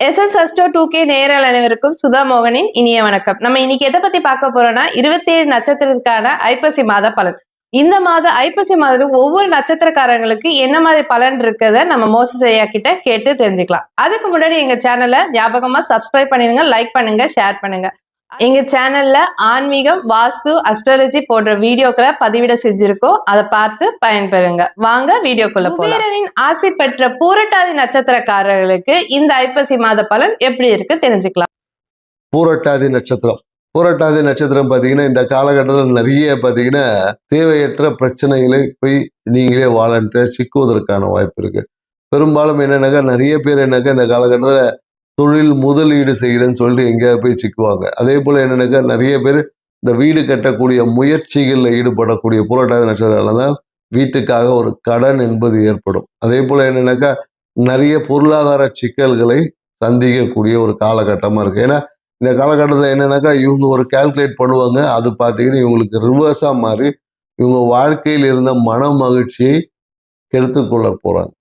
SS astro 2K நேயர்கள் அனைவருக்கும் சுதா மோகனின் இனிய வணக்கம். நம்ம இன்னைக்கு எதை பத்தி பார்க்க போறோம்னா 27 நட்சத்திரத்துக்கான ஐப்பசி மாத பலன். இந்த மாத ஐப்பசி மாதம் ஒவ்வொரு நட்சத்திரக்காரங்களுக்கு என்ன மாதிரி பலன் இருக்கிறத நம்ம மோசஸ் ஐயா கிட்ட கேட்டு தெரிஞ்சுக்கலாம். அதுக்கு முன்னாடி எங்க சேனலை ஞாபகமா சப்ஸ்கிரைப் பண்ணிடுங்க, லைக் பண்ணுங்க, ஷேர் பண்ணுங்க. எங்க சேனல்ல ஆன்மீகம், வாஸ்து, அஸ்ட்ராலஜி போன்ற வீடியோக்களை பதிவிட செஞ்சிருக்கோம். அதை பார்த்து பயன்பெறுங்க. வாங்க வீடியோக்குள்ள போலாம். குபேரனின் ஆசி பெற்ற பூரட்டாதி நட்சத்திரக்காரர்களுக்கு இந்த ஐப்பசி மாத பலன் எப்படி இருக்கு தெரிஞ்சுக்கலாம். பூரட்டாதி நட்சத்திரம் பார்த்தீங்கன்னா இந்த காலகட்டத்தில் நிறைய பார்த்தீங்கன்னா தேவையற்ற பிரச்சனைகளை போய் நீங்களே வாலண்டியா சிக்குவதற்கான வாய்ப்பு இருக்கு. பெரும்பாலும் என்னன்னாக்கா நிறைய பேர் என்னக்கா இந்த காலகட்டத்தில் தொழில் முதலீடு செய்கிறேன்னு சொல்லிட்டு எங்கேயாவது போய் சிக்குவாங்க. அதே போல் என்னன்னாக்கா நிறைய பேர் இந்த வீடு கட்டக்கூடிய முயற்சிகளில் ஈடுபடக்கூடிய பூரட்டாதி நட்சத்திரம் தான் வீட்டுக்காக ஒரு கடன் என்பது ஏற்படும். அதே போல் என்னன்னாக்கா நிறைய பொருளாதார சிக்கல்களை சந்திக்கக்கூடிய ஒரு காலகட்டமாக இருக்குது. ஏன்னா இந்த காலகட்டத்தில் என்னன்னாக்கா இவங்க ஒரு கால்குலேட் பண்ணுவாங்க, அது பார்த்தீங்கன்னா இவங்களுக்கு ரிவர்ஸாக மாறி இவங்க வாழ்க்கையில் இருந்த மன மகிழ்ச்சியை கெடுத்துக்கொள்ள போகிறாங்க.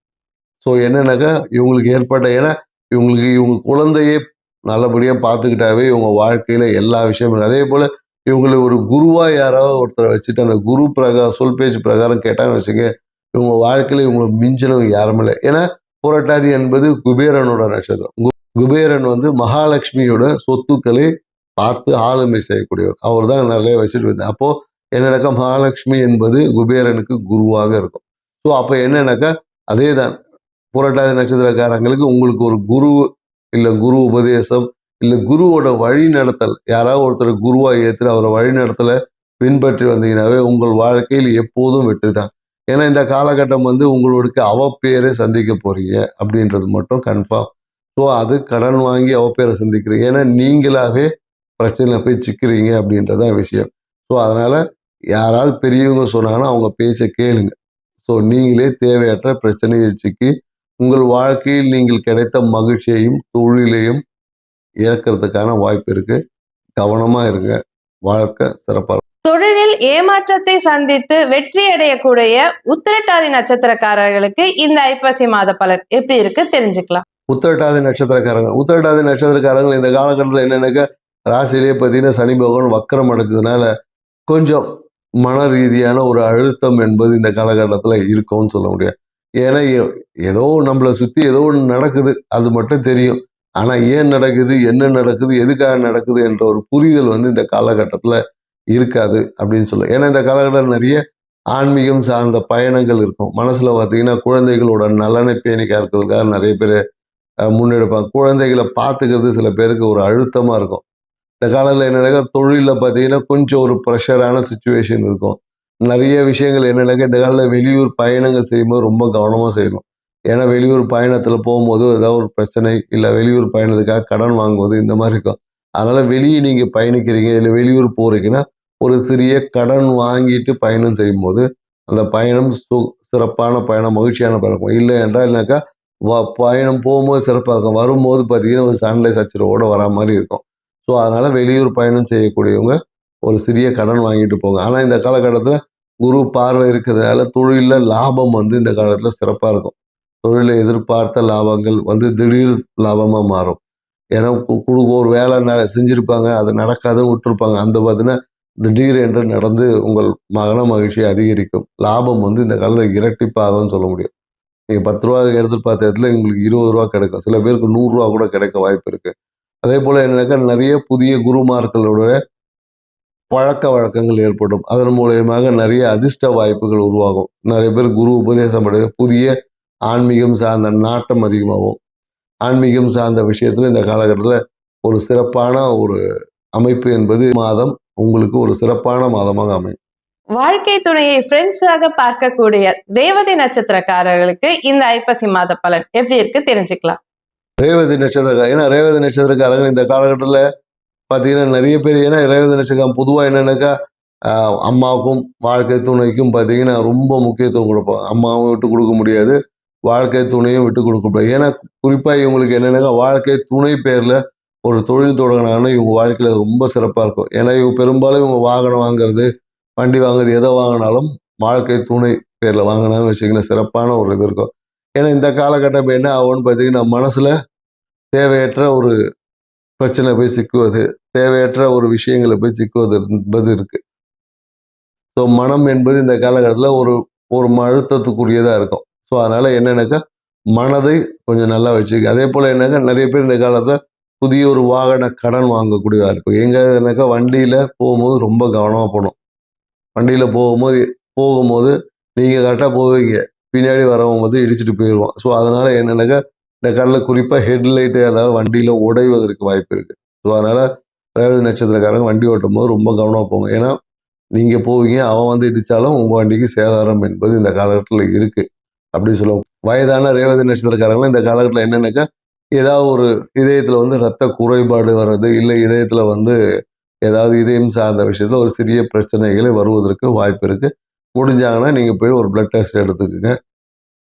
ஸோ என்னன்னாக்கா இவங்களுக்கு ஏற்பட்ட ஏன்னா இவங்க குழந்தையே நல்லபடியாக பார்த்துக்கிட்டாவே இவங்க வாழ்க்கையில் எல்லா விஷயமும். அதே போல் இவங்களுக்கு ஒரு குருவாக யாராவது ஒருத்தரை வச்சுட்டு அந்த குரு சொல் பேச்சு பிரகாரம் கேட்டாங்கன்னு வச்சுங்க, இவங்க வாழ்க்கையில் இவங்களை மிஞ்சினவங்க யாருமே இல்லை. ஏன்னா புரட்டாதி என்பது குபேரனோட நட்சத்திரம். குபேரன் மகாலட்சுமியோட சொத்துக்களை பார்த்து ஆளுமை செய்யக்கூடியவர். அவர் தான் நிறைய வச்சுட்டு வந்தார். அப்போ என்னன்னாக்கா மகாலட்சுமி என்பது குபேரனுக்கு குருவாக இருக்கும். ஸோ அப்போ என்னன்னாக்கா அதே தான் புரட்டாதி நட்சத்திரக்காரங்களுக்கு உங்களுக்கு ஒரு குரு இல்லை குரு உபதேசம் இல்லை குருவோட வழி நடத்தல், யாராவது ஒருத்தர் குருவாக ஏற்று அவரை வழி நடத்தலை பின்பற்றி வந்தீங்கன்னாவே உங்கள் வாழ்க்கையில் எப்போதும் வெற்றி தான். ஏன்னா இந்த காலகட்டம் உங்களுக்கு அவப்பேரை சந்திக்க போறீங்க அப்படின்றது மட்டும் கன்ஃபார்ம். ஸோ அது கடன் வாங்கி அவப்பேரை சந்திக்கிறீங்க, ஏன்னா நீங்களாவே பிரச்சனையில் போய் சிக்கிறீங்க அப்படின்றதான் விஷயம். ஸோ அதனால யாராவது பெரியவங்க சொன்னாங்கன்னா அவங்க பேச்சை கேளுங்க. ஸோ நீங்களே தேவையற்ற பிரச்சனையை சிக்கி உங்கள் வாழ்க்கையில் நீங்கள் கிடைத்த மகிழ்ச்சியையும் தொழிலையும் இழக்கிறதுக்கான வாய்ப்பு இருக்கு. கவனமா இருங்க, வாழ்க்கை சிறப்பாக. தொழிலில் ஏமாற்றத்தை சந்தித்து வெற்றி அடையக்கூடிய உத்திரட்டாதி நட்சத்திரக்காரர்களுக்கு இந்த ஐப்பசி மாத பலன் எப்படி இருக்கு தெரிஞ்சுக்கலாம். உத்திரட்டாதி நட்சத்திரக்காரங்க இந்த காலகட்டத்தில் என்னன்னாக்கா ராசியிலேயே பார்த்தீங்கன்னா சனி பகவான் வக்கரம் அடைஞ்சதுனால கொஞ்சம் மன ரீதியான ஒரு அழுத்தம் என்பது இந்த காலகட்டத்தில் இருக்கும்னு சொல்ல முடியாது. ஏன்னா ஏதோ நம்மளை சுற்றி ஏதோ ஒன்று நடக்குது, அது மட்டும் தெரியும். ஆனால் ஏன் நடக்குது, என்ன நடக்குது, எதுக்காக நடக்குது என்ற ஒரு புரிதல் இந்த காலகட்டத்தில் இருக்காது அப்படின்னு சொல்ல. ஏன்னா இந்த காலகட்டத்தில் நிறைய ஆன்மீகம் சார்ந்த பயணங்கள் இருக்கும். மனசில் பார்த்தீங்கன்னா குழந்தைகளோட நலனை பேணிக்கா இருக்கிறதுக்காக நிறைய பேர் முன்னெடுப்பாங்க. குழந்தைகளை பார்த்துக்கிறது சில பேருக்கு ஒரு அழுத்தமாக இருக்கும். இந்த காலத்தில் என்னன்னாக்கா தொழிலில் பார்த்தீங்கன்னா கொஞ்சம் ஒரு ப்ரெஷரான சுச்சுவேஷன் இருக்கும். நிறைய விஷயங்கள் என்னன்னாக்கா இந்த காலத்தில் வெளியூர் பயணங்கள் செய்யும்போது ரொம்ப கவனமாக செய்யணும். ஏன்னா வெளியூர் பயணத்தில் போகும்போது ஏதாவது ஒரு பிரச்சனை இல்லை வெளியூர் பயணத்துக்காக கடன் வாங்குவது இந்த மாதிரி இருக்கும். அதனால் வெளியே நீங்கள் பயணிக்கிறீங்க இல்லை வெளியூர் போகிறீங்கன்னா ஒரு சிறிய கடன் வாங்கிட்டு பயணம் செய்யும்போது அந்த பயணம் சிறப்பான பயணம், மகிழ்ச்சியான பயணம். இல்லை என்றால்னாக்கா பயணம் போகும்போது சிறப்பாக இருக்கும், வரும்போது பார்த்தீங்கன்னா ஒரு சண்டை சச்சரவோடு வரா மாதிரி இருக்கும். ஸோ அதனால் வெளியூர் பயணம் செய்யக்கூடியவங்க ஒரு சிறிய கடன் வாங்கிட்டு போங்க. ஆனால் இந்த காலகட்டத்தில் குரு பார்வை இருக்கிறதுனால தொழிலில் லாபம் இந்த காலத்தில் சிறப்பாக இருக்கும். தொழிலில் எதிர்பார்த்த லாபங்கள் திடீர் லாபமாக மாறும். ஏன்னா ஒரு வேலை செஞ்சுருப்பாங்க, அது நடக்காதுன்னு விட்டுருப்பாங்க. அந்த பார்த்தீங்கன்னா திடீர் என்று நடந்து உங்கள் மன மகிழ்ச்சியை அதிகரிக்கும். லாபம் இந்த காலத்தில் இரட்டிப்பாகும்னு சொல்ல முடியும். நீங்கள் 10 ரூபா எதிர்பார்த்த இடத்துல உங்களுக்கு 20 ரூபா கிடைக்கும். சில பேருக்கு 100 ரூபா கூட கிடைக்க வாய்ப்பு இருக்குது. அதே போல் என்னன்னாக்கா நிறைய புதிய குருமார்களோட பழக்க வழக்கங்கள் ஏற்படும். அதன் மூலயமாக நிறைய அதிர்ஷ்ட வாய்ப்புகள் உருவாகும். நிறைய பேர் குரு உபதேசம் அடைய புதிய ஆன்மீகம் சார்ந்த நாட்டம் அதிகமாகும். ஆன்மீகம் சார்ந்த விஷயத்துல இந்த காலகட்டத்தில் ஒரு சிறப்பான ஒரு அமைப்பு என்பது மாதம் உங்களுக்கு ஒரு சிறப்பான மாதமாக அமையும். வாழ்க்கை துணையை ஃப்ரெண்ட்ஸாக பார்க்கக்கூடிய ரேவதி நட்சத்திரக்காரர்களுக்கு இந்த ஐப்பசி மாத பலன் எப்படி இருக்கு தெரிஞ்சுக்கலாம். ரேவதி நட்சத்திரக்காரங்க, ஏன்னா ரேவதி நட்சத்திரக்காரங்க இந்த காலகட்டத்தில் பார்த்தீங்கன்னா நிறைய பேர், ஏன்னா ரேவதி நட்சத்திரம் பொதுவாக என்னன்னாக்கா அம்மாவுக்கும் வாழ்க்கை துணைக்கும் பார்த்தீங்கன்னா ரொம்ப முக்கியத்துவம் கொடுப்பாங்க. அம்மாவும் விட்டு கொடுக்க முடியாது, வாழ்க்கை துணையும் விட்டு கொடுக்க முடியாது. ஏன்னா குறிப்பாக இவங்களுக்கு என்னன்னாக்கா வாழ்க்கை துணை பேரில் ஒரு தொழில் தொடங்கினாங்கன்னா இவங்க வாழ்க்கையில் ரொம்ப சிறப்பாக இருக்கும். ஏன்னா இவங்க பெரும்பாலும் இவங்க வாகனம் வாங்குறது, வண்டி வாங்குறது, எதை வாங்கினாலும் வாழ்க்கை துணை பேரில் வாங்கினாலும் வச்சிங்கன்னா சிறப்பான ஒரு இது இருக்கும். ஏன்னா இந்த காலகட்டம் என்ன ஆகும்னு பார்த்தீங்கன்னா மனசில் தேவையற்ற ஒரு பிரச்சனை போய் சிக்குவது, தேவையற்ற ஒரு விஷயங்களை போய் சிக்குவது என்பது இருக்கு. ஸோ மனம் என்பது இந்த காலகட்டத்தில் ஒரு ஒரு அழுத்தத்துக்குரியதா இருக்கும். ஸோ அதனால என்னன்னாக்கா மனதை கொஞ்சம் நல்லா வச்சுக்க. அதே போல என்னக்கா நிறைய பேர் இந்த காலத்துல புதிய ஒரு வாகன கடன் வாங்கக்கூடிய வாய்ப்பு. எங்கனாக்கா வண்டியில போகும்போது ரொம்ப கவனமா போகணும். வண்டியில போகும்போது நீங்க கரெக்டா போவீங்க. பின்னாடி வரவன் வந்து இடிச்சுட்டு போயிருவான். ஸோ அதனால என்னன்னாக்கா இந்த காலத்துல குறிப்பா ஹெட்லைட் ஏதாவது வண்டியில உடைவதற்கு வாய்ப்பு இருக்கு. ஸோ அதனால ரேவதி நட்சத்திரக்காரங்க வண்டி ஓட்டும்போது ரொம்ப கவனமா போங்க. ஏன்னா நீங்க போவீங்க, அவன் வந்து இடிச்சாலும் உங்க வண்டிக்கு சேதாரம் என்பது இந்த காலகட்டத்துல இருக்கு. அப்படி சொல்லுவோம். வயதான ரேவதி நட்சத்திரக்காரங்களாம் இந்த காலகட்டத்துல என்னன்னாக்கா, ஏதாவது ஒரு இதயத்துல வந்து ரத்த குறைபாடு வர்றது, இல்ல இதயத்துல வந்து ஏதாவது இதயம் சார்ந்த விஷயத்துல ஒரு சிறிய பிரச்சனைகள் வருவதற்கு வாய்ப்பு இருக்கு. முடிஞ்சாங்கன்னா நீங்க போய் ஒரு பிளட் டெஸ்ட் எடுத்துக்கங்க.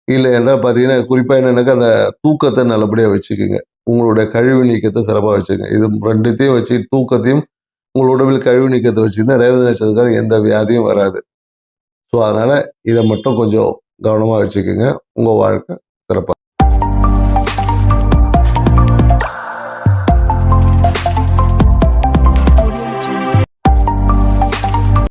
இல்ல என்றால் பார்த்தீங்கன்னா, குறிப்பா என்னன்னாக்கா, அந்த தூக்கத்த நல்லபடியா வச்சுக்கங்க. உங்களுடைய கழிவு நீக்கத்த சிறப்பா வச்சுக்கங்க. இது 2த்தையும் வச்சு தூக்கத்தையும், உங்கள் உடம்பில் கழிவு நீக்கத்த வச்சிருந்தா ரேவதி நட்சத்திரக்காரங்க எந்த வியாதியும் வராது. ஸோ அதனால இத மட்டும் கொஞ்சம் கவனமா வச்சுக்கங்க. உங்க வாழ்க்கை சிறப்பா